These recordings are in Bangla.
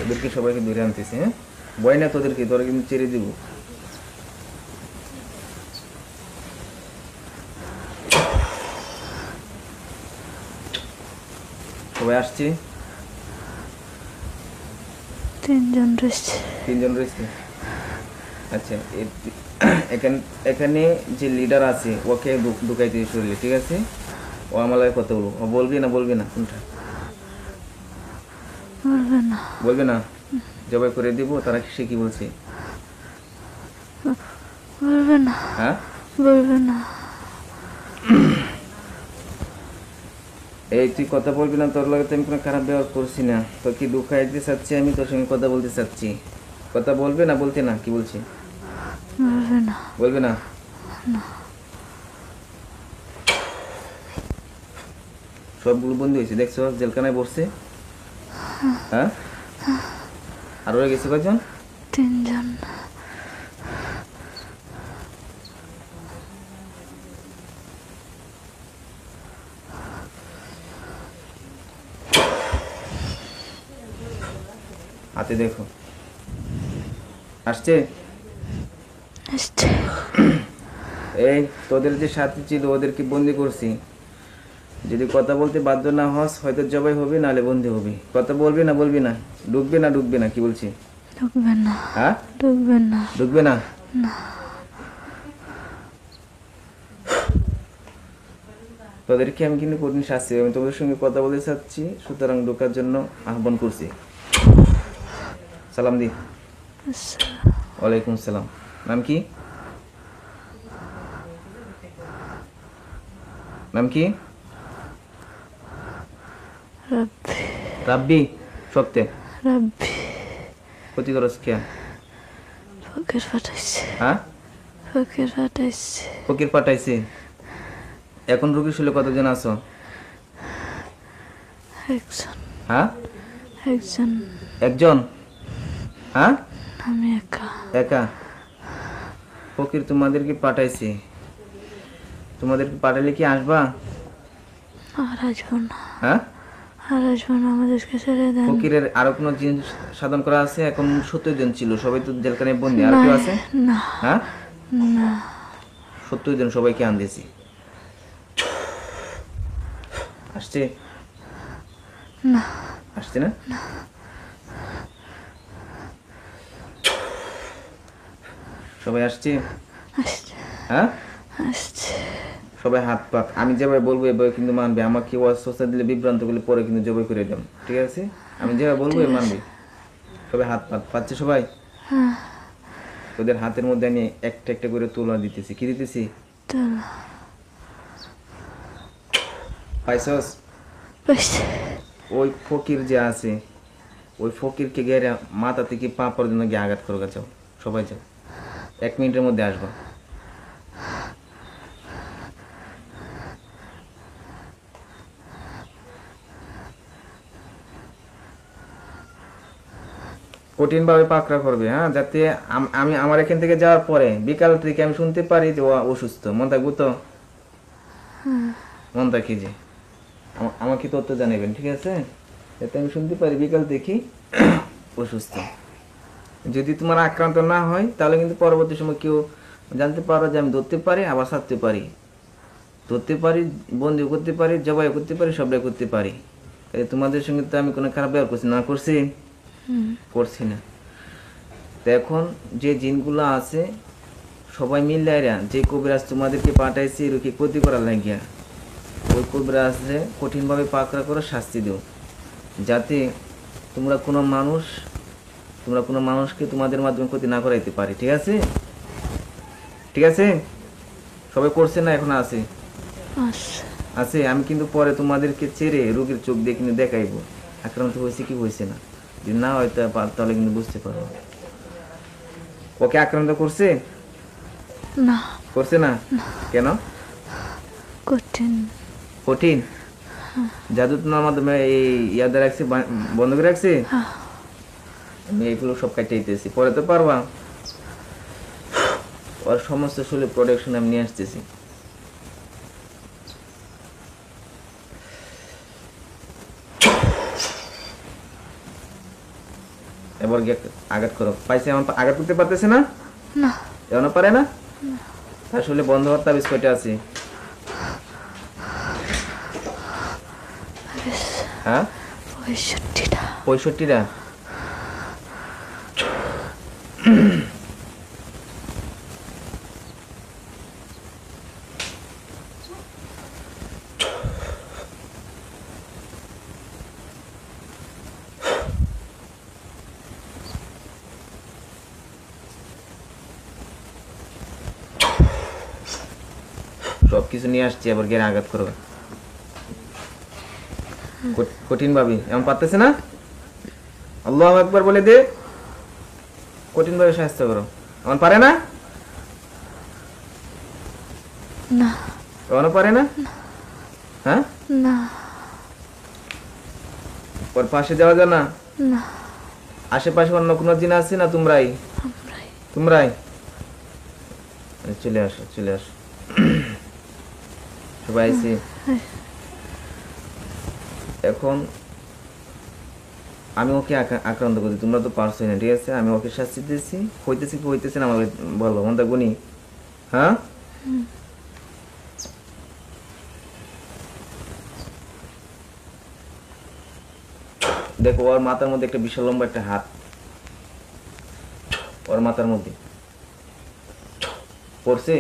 ওদেরকে সবাইকে ধরে আনতেছি। হ্যাঁ, ভয় না তোদেরকে, তোরা কিন্তু ছেড়ে দিব। সবাই আসছে, 3 জন রয়েছে। 3 জন রয়েছে। আচ্ছা, এখানে যে লিডার আছে ওকে ঢুকাইতে শরীরে, ঠিক আছে? ও আমার লাগে কথা বলবো। ও বলবি না কোনটা? বলবে না? জবাই করে দিব। তারা সে কি বলছে? বলবে না। হ্যাঁ, বলবে না। এই তুই কথা বলবি না, তোর লাগে তো আমি কোনো খারাপ ব্যবহার করছি না। তোকে ঢুকাইতে চাচ্ছি, আমি তোর সঙ্গে কথা বলতে চাচ্ছি। কথা বলবে না? বলতে না? কি বলছি? বলবে না। বলবে না? সবগুলো বন্ধু হয়েছে, দেখছো? জেলখানায় বসছে। হ্যাঁ, আর রয়ে গেছে কয়জন? 3 জন। হাতে দেখো, আসছে। এই তোদের যে সাথী ছিল ওদেরকে বন্দি করছি। যদি কথা বলতে বাধ্য না হস, হয়তো জবাই হবে, নাহলে বন্দি হবে। কথা বলবি না? বলবি না? ঢুকবে না? কি বলছি? ঢুকবে না। হ্যাঁ, ঢুকবে না। ঢুকবে না? তোদেরকে আমি কিন্তু কঠিন শাস্তি, আমি তোদের সঙ্গে কথা বলতে চাচ্ছি, সুতরাং ঢোকার জন্য আহ্বান করছি। সালাম দি। ওয়ালাইকুম সালাম। নাম কি? নাম কি? রাব্বি। সত্যি রাব্বি। ক্ষতি করস কে? ফকির পাঠাইছে। হ্যাঁ, ফকির পাঠাইছে। ফকির পাঠাইছে। এখন রুগী শুলে কতজন আছো? 1 জন। হ্যাঁ, 1 জন। একজন? হ্যাঁ, আমি একা। একা? ফকির তোমাদেরকে পাঠাইছে, তোমাদেরকে পাঠালে কি আসবা? আর আসবো না। হ্যাঁ, আর আসবো না, আমাদেরকে ছেড়ে দেন। ফকিরের আরো কোনো জিনিস সাধন করা আছে? এখন 70 জন ছিল, সবাই তো জেলখানায় বন্দি। আর কেউ আছে? না। হ্যাঁ, না। 70 জন সবাইকে আনতেছি। আসছে? না। আসছে না? সবাই আসছে? আসছে। হ্যাঁ, আসছে। সবাই হাত পাক। আমি যেভাবে বলবো এভাবে কিন্তু মানবে। আমাকে অস্বস্থা দিলে, বিভ্রান্ত করলে পরে কিন্তু জবাই করে দেব, ঠিক আছে? আমি যেভাবে বলবো মানবে। সবাই হাত পাক। পাচ্ছে সবাই? তোদের হাতের মধ্যে আমি একটা একটা করে তুলা দিতেছি। কি দিতেছি? পাইছস? ওই ফকির যে আছে, ওই ফকিরকে গিয়ে মাথা থেকে পা পর্যন্ত গিয়ে আঘাত করে যাও। সবাই যাও, 1 মিনিটের মধ্যে আসবা। কঠিনভাবে পাকড়া করবে, হ্যাঁ, যাতে আমি আমার এখান থেকে যাওয়ার পরে বিকাল থেকে আমি শুনতে পারি যে ও অসুস্থ। মন থাকবো তো? মন থাকি যে আমাকে তথ্য জানাবেন, ঠিক আছে? যাতে আমি শুনতে পারি বিকাল দেখি অসুস্থ। যদি তোমার আক্রান্ত না হয় তাহলে কিন্তু পরবর্তী সময় কেউ জানতে পারো যে আমি ধরতে পারি, আবার ছাড়তে পারি, ধরতে পারি, বন্দি করতে পারি, জবাই করতে পারি, সবটাই করতে পারি। তোমাদের সঙ্গে তো আমি কোনো খারাপ ব্যবহার করছি না? করছি না। তো এখন যে জিনগুলো আছে সবাই মিলে যে কবিরাজ তোমাদেরকে পাঠাইছে রুখে ক্ষতি করার লাগিয়া, ওই কবিরাজে কঠিনভাবে পাকড়া করে শাস্তি দেও, যাতে তোমরা কোনো মানুষকে তোমাদের মাধ্যমে ক্ষতি না করাইতে পারে, ঠিক আছে? ঠিক আছে? সবাই করছে না? এখন আছে? আছে। আমি কিন্তু পরে তোমাদেরকে ছেড়ে রোগীর চোখ দিয়ে কিন্তু দেখাইবো আক্রান্ত হয়েছে কি হয়েছে না। যদি না হয় তাহলে কিন্তু বুঝতে পারবো। ওকে আক্রান্ত করছে না? করছে না? কেন? কঠিন জাদু তোমার মাধ্যমে এই ইয়াদে রাখছি, বন্ধ করে রাখছি। আমি এইগুলো সব কাটিয়েছি, পরে তো পারবা। ওর সমস্ত শরীর প্রোডাকশন আমি নিয়ে আসতেছি। এবার গিয়ে আঘাত করো। পাইছে? আমার আঘাত করতে পারতেছে না? না। এখনো পারে না? আসলে বন্ধ হওয়ার তাবিজ কয়টা আছে? হ্যাঁ, 65টা। 65টা। সবকিছু নিয়ে আসছি, আবার গিয়ে আঘাত করবে কঠিন ভাবে। এমন পারতেছে না? আল্লাহু আকবার বলে দে, কঠিন ভাবে সাহায্য করো। এমন পারে না? না। এমনও পারে না? হ্যাঁ, না। ওর পাশে যাওয়া যায় না? না। আশেপাশে অন্য কোনো জিন আছে না? তোমরাই তোমরাই চলে আসো, চলে আসো সবাই আইছে। এখন আমি ওকে আক্রান্ত করছি, তোমরা তো পারছোই না, ঠিক আছে? আমি ওকে শাস্তি দিয়েছি, হইতেছে কি হইতেছে না আমাকে বলবো, মন থাকবো নি? হ্যাঁ, দেখো ওর মাথার মধ্যে একটা বিশাল লম্বা একটা হাত, ওর মাথার মধ্যে পড়ছে?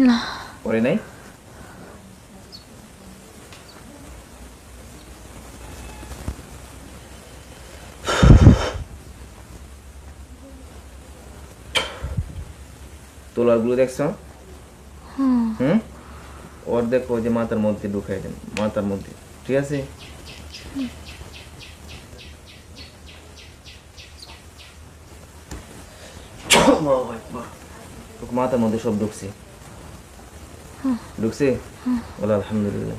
না। পড়ে নাই? তোলারগুলো দেখছো? হুম, ওর দেখো যে মাথার মধ্যে ঢুকাই দেন, মাথার মধ্যে, ঠিক আছে? মাথার মধ্যে সব ঢুকছে, ঢুকছে? বলো আলহামদুলিল্লাহ।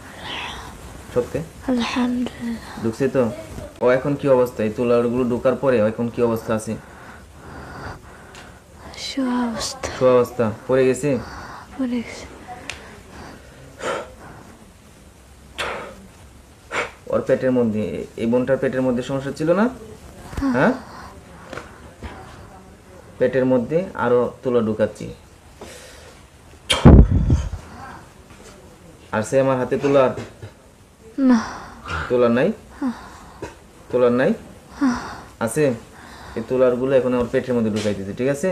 সত্যি আলহামদুলিল্লাহ। ঢুকছে তো? ও এখন কি অবস্থা? এই তোলারগুলো ঢোকার পরে ও এখন কি অবস্থা আছে? সুঅবস্থা। সুঅবস্থা। পড়ে গেছে? পড়ে গেছে। ওর পেটের মধ্যে, এই বোনটার পেটের মধ্যে সমস্যা ছিল না? হ্যাঁ, পেটের মধ্যে আরো তুলা ঢুকাচ্ছি। আর সে আমার হাতে তোলার? না। তোলার নাই? তোলার নাই? আছে? এই তোলার গুলো এখন ওর পেটের মধ্যে ঢুকাই দিতে, ঠিক আছে?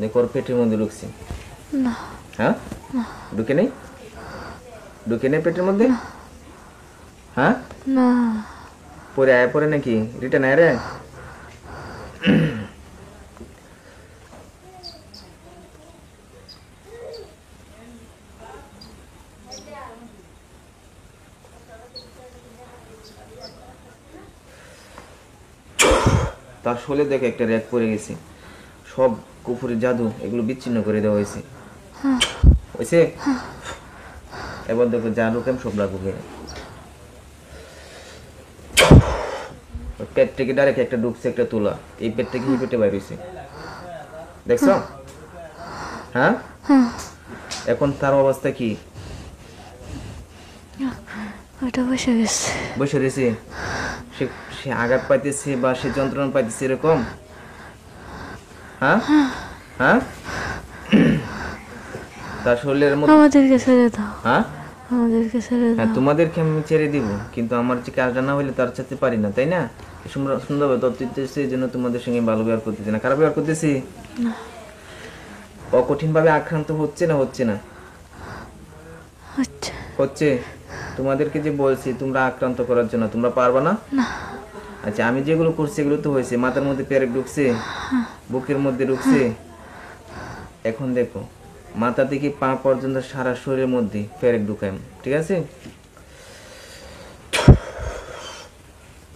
দেখো ওর পেটের মধ্যে ঢুকছে। না। হ্যাঁ, ঢুকে নেই? ঢুকে নেই পেটের মধ্যে? হ্যাঁ, না। পরে আয় পরে নাকি রিটার্ন আয় রে? তার শোলে দেখে একটা র্যাক পড়ে গেছে, সব কুফুরি জাদু এগুলো বিচ্ছিন্ন করে দেওয়া হয়েছে। হয়েছে? এবার দেখো জাদু কেম সব লাগুবে। পেট থেকে ডাইরেক্ট একটা ঢুকছে একটা তুলা, এই পেট থেকে এই পেটে বাইর হয়েছে, দেখছো? হ্যাঁ, এখন তার অবস্থা কি? ওটা বসে গেছে। বসে রয়েছে? সে সে আঘাত পাইতেছে বা সে যন্ত্রণা পাইতেছে এরকম? হ্যাঁ, হ্যাঁ, তার শরীরের মধ্যে। আমাদেরকে ছেড়ে দাও। হ্যাঁ, আমাদেরকে ছেড়ে হ্যাঁ, দাও। তোমাদেরকে আমি ছেড়ে দিব, কিন্তু আমার যে কাজটা না হইলে তার চাইতে পারি না, তাই না? সুন্দরভাবে তত্ত্বতেছে এই জন্য তোমাদের সঙ্গে ভালো ব্যবহার করতেছি না, খারাপ ব্যবহার করতেছি? অকঠিন ভাবে আক্রান্ত হচ্ছে না? হচ্ছে না? হচ্ছে। হচ্ছে। তোমাদেরকে যে বলছি তোমরা আক্রান্ত করার জন্য, তোমরা পারবা না? আচ্ছা, আমি যেগুলো করছি এগুলো তো হয়েছে। মাথার মধ্যে পেরেক ঢুকছে, বুকের মধ্যে ঢুকছে। এখন দেখো মাথা থেকে পা পর্যন্ত সারা শরীরের মধ্যে পেরেক ঢুকাই, ঠিক আছে?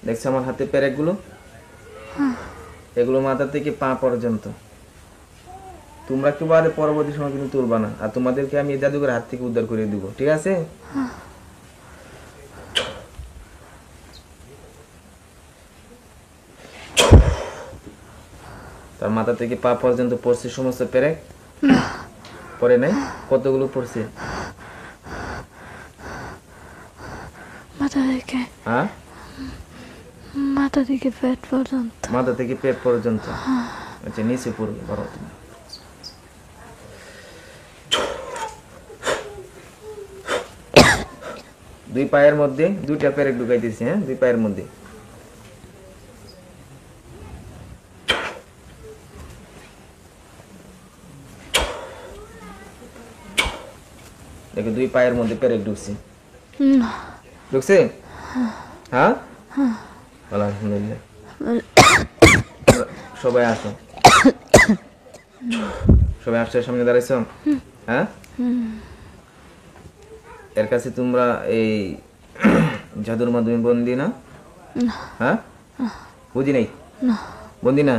দেখছো আমার হাতে পেরেক গুলো? এগুলো মাথা থেকে পা পর্যন্ত। তোমরা কেউ আর পরবর্তী সময় কিন্তু তুলবা না, আর তোমাদেরকে আমি এই জাদুঘরের হাত থেকে উদ্ধার করে দিব, ঠিক আছে? তার মাথা থেকে পা পর্যন্ত পড়ছে সমস্ত পেরেক। পরে নাই? কতগুলো পড়ছে? মাথা থেকে হ্যাঁ, মাথা থেকে পেট পর্যন্ত। মাথা থেকে পেট পর্যন্ত। আচ্ছা, নিচে পড়বে বড় তুমি। দুই পায়ের মধ্যে দুইটা পেরেক ঢুকাইতেছি। হ্যাঁ, দুই পায়ের মধ্যে। দেখো, দুই পায়ের মধ্যে পেরেক ঢুকছে। না, ঢুকছে? হ্যাঁ, ভালো, আলহামদুলিল্লাহ। সবাই আসো, সবাই আসছে, সামনে দাঁড়াইছো। হ্যাঁ, এর কাছে তোমরা এই জাদুর মাধ্যমে বন্দি না? হ্যাঁ, বুঝি নাই, বন্দি না।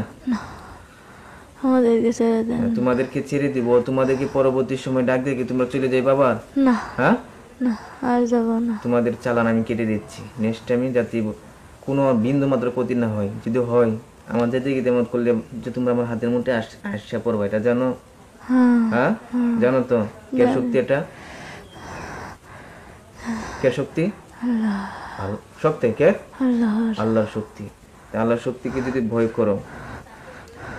আমাদেরকে ছেড়ে দেন। তোমাদেরকে ছেড়ে দিব, তোমাদেরকে পরবর্তী সময় ডাক দিয়ে কি তোমরা চলে যাই বাবা? না, হ্যাঁ, না, আর যাবো না। তোমাদের চালান আমি কেটে দিচ্ছি। নেক্সট টাইমে যাতে কোনো বিন্দু মাত্র ক্ষতি না হয়। যদি হয়, আমাদের দিকে তেমন করলে যে তোমরা আমার হাতের মধ্যে আসছে পড়বা, এটা জানো? হ্যাঁ, হ্যাঁ, জানো তো? কে শক্তি এটা? কে শক্তি? শক্তি কে? আল্লাহর। আল্লাহর শক্তি। আল্লাহর শক্তিকে যদি ভয় করো,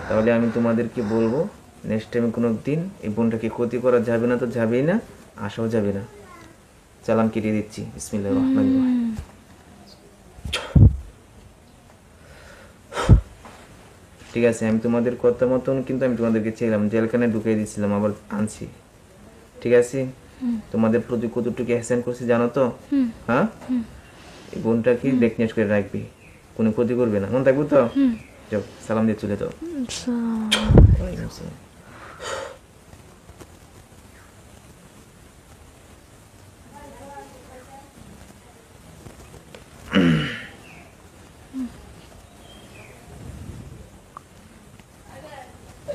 তাহলে আমি তোমাদেরকে বলবো নেক্সট টাইম কোনো দিন এই বোনটাকে ক্ষতি করা যাবে না, তো যাবেই না, আসাও যাবে না। চালান কেটে দিচ্ছি। বিসমিল্লাহির রহমানির রহিম। ঠিক আছে, আমি তোমাদের কথা মতন কিন্তু আমি তোমাদেরকে ছিলাম জেলখানে ঢুকিয়ে দিয়েছিলাম, আবার আনছি। ঠিক আছে, তোমাদের প্রতি কতটুকু এহসান করছি জানো তো? হ্যাঁ, এই বোনটাকে দেখনেস করে রাখবি, কোনো ক্ষতি করবে না, মন থাকবো তো? যাও, সালাম দিয়ে চলে যাও। ওয়ালাইকুম আসসালাম।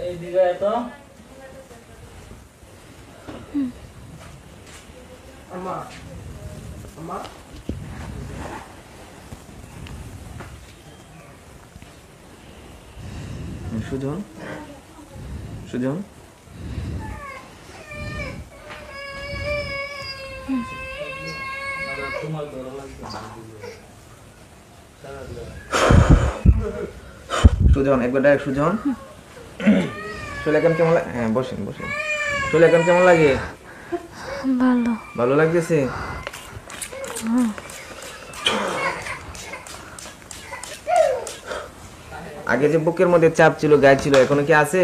এইদিকে আয় তো। আম্মা, আম্মা, সুজন, সুজন, তোমার ধরা লাগবে। সুজন, একবার ডাক। সুজন, শরীর এখন কেমন লাগে? হ্যাঁ, বসেন বসেন। শরীর এখন কেমন লাগে? ভালো। ভালো লাগতেছে? আগে যে বুকের মধ্যে চাপ ছিল, গায়ে ছিল, এখনো কি আছে?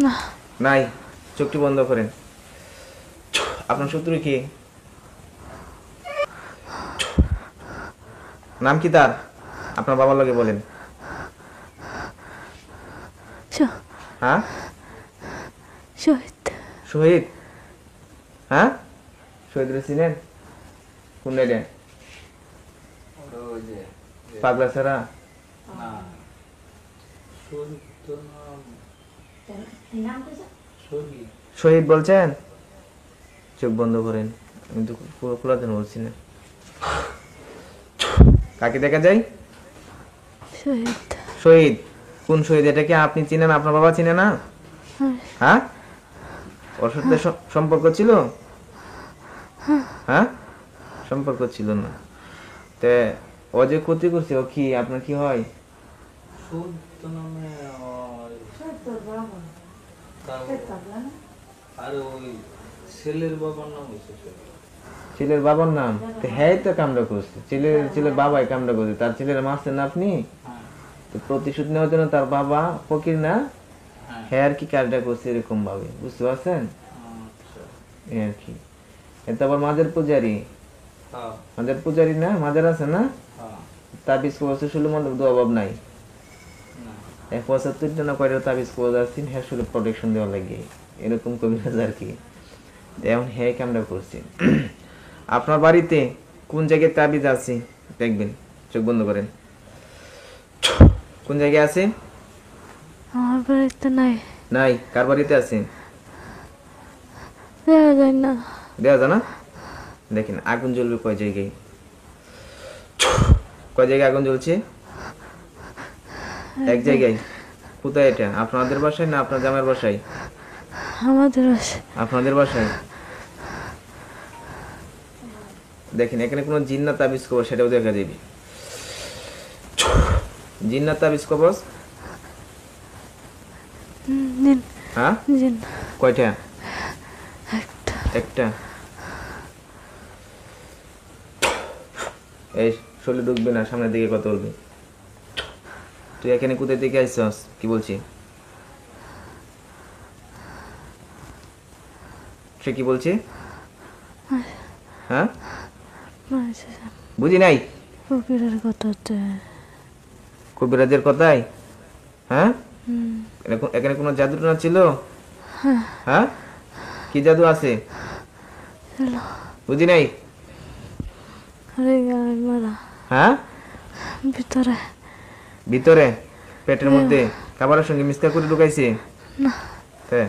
না, নাই। চোখটি বন্ধ করেন। আপনার শত্রু কি? নাম কি তার? আপনার বাবার লগে বলেন। হ্যাঁ, শহীদ। শহীদ। হ্যাঁ, শহীদ চিনেন? কোন রে? ওই যে পাগলা ছাড়া? না, শহীদ তো নাম শহীদ। শহীদ বলছেন? চোখ বন্ধ করেন, আমি তো পুরো খোলা দেন বলছি না। কাকে দেখা যায়? শহীদ। শহীদ। কোন শহীদ? এটা কি আপনি চিনেন? আপনার বাবা চিনে না? হ্যাঁ, ওর সাথে সম্পর্ক ছিল? হ্যাঁ, সম্পর্ক ছিল না। তে ও যে ক্ষতি করছে, ও কি আপনার কি হয়? শহীদ তো নামে আর ওই ছেলের বাবার নাম হয়েছে শহীদ। ছেলের বাবার নাম? তো হ্যাঁ, তো কামড়া করছে ছেলের বাবাই কামড়া করছে। তার ছেলের মারছেন না আপনি? হ্যাঁ, তো প্রতিশোধ নেওয়ার জন্য তার বাবা ফকির না, হ্যাঁ, হ্যাঁ আর কি কাজটা করছে এরকম ভাবে, বুঝতে পারছেন? আচ্ছা, এই আর কি। এটা আবার মাঝের পূজারি, হ্যাঁ, মাঝের পূজারি না, মাঝের আছে না, হ্যাঁ, তাবিজ কবজ ষোলো মন্ডপ তো অভাব নাই। না, 75 জন করে তাবিজ কবজ আসছেন, হ্যাঁ শুধু প্রোটেকশন দেওয়া লাগে, এরকম কবিরাজ আর কি। এখন হ্যাঁ কামড়া করছে। আপনার বাড়িতে কোন জায়গায় তাবিজ আছে দেখবেন, চোখ বন্ধ করেন। কোন জায়গায় আছে? আমার বাড়িতে নাই, নাই। কার বাড়িতে আছে? দেখা যায় না। দেওয়া যায় না? দেখেন, আগুন জ্বলবে কয় জায়গায়? কয় জায়গায় আগুন জ্বলছে? এক জায়গায়। কোথায় এটা? আপনাদের বাসায় না আপনার জামাইয়ের বাসায়? আমাদের বাসায়। আপনাদের বাসায়? দেখেন এখানে কোনো জিন্নাত তাবিজ কবজ সেটাও দেখা যাবে। জিন্নাত তাবিজ কবজ জিন হ্যাঁ জিন কয়টা? একটা। একটা। এই শরীরে ঢুকবে না, সামনের দিকে কথা বলবি। তুই এখানে কোথায় থেকে আইসস? কি বলছি? সে কি বলছে? হ্যাঁ বুঝি নাই। ফকিরের কথাতে। কবিরাজের কথাই? হ্যাঁ এখানে কোনো জাদু না ছিল? হ্যাঁ কি জাদু আছে? বুঝি নাই। আরে গায়ে মারা হ্যাঁ ভিতরে। ভিতরে পেটের মধ্যে খাবারের সঙ্গে মিক্স করে ঢুকাইছে? না তে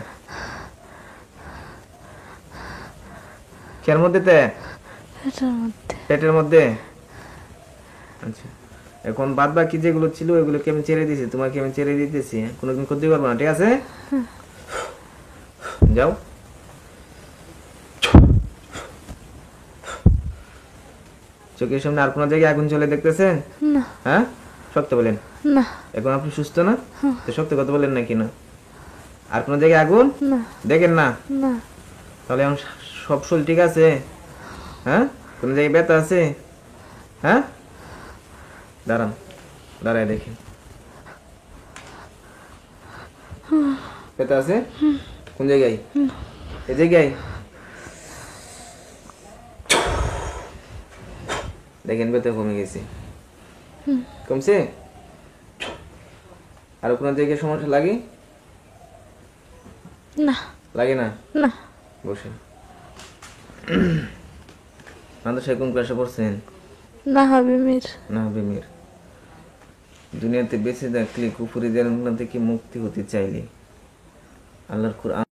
কের মধ্যে? তে পেটের মধ্যে। পেটের মধ্যে। আচ্ছা এখন বাদ বাকি যেগুলো ছিল ওইগুলোকে আমি ছেড়ে দিয়েছি, তোমাকে আমি ছেড়ে দিতেছি। কোনোদিন ক্ষতি করবো না, ঠিক আছে? যাও। চোখের সামনে আর কোনো জায়গায় আগুন জ্বলে দেখতেছেন? না হ্যাঁ সত্য বলেন। না এখন আপনি সুস্থ না? তো সত্য কথা বলেন নাকি না? আর কোনো জায়গায় আগুন না দেখেন না? না তাহলে এখন সব শরীর ঠিক আছে? হ্যাঁ কোনো জায়গায় ব্যথা আছে? হ্যাঁ দাঁড়ান, দাঁড়ায় দেখেন। ব্যথা আছে? কোন জায়গায়? এই জায়গায় দেখেন ব্যথা কমে গেছে। কমছে? আর কোনো জায়গায় সমস্যা লাগে? না লাগে না? না বসেন। মাদ্রাসায় কোন ক্লাসে পড়ছেন? না হবে মির। না বেমির। দুনিয়াতে বেঁচে থাকলে কুফরিদের থেকে মুক্তি হতে চাইলে আল্লাহর কুরআন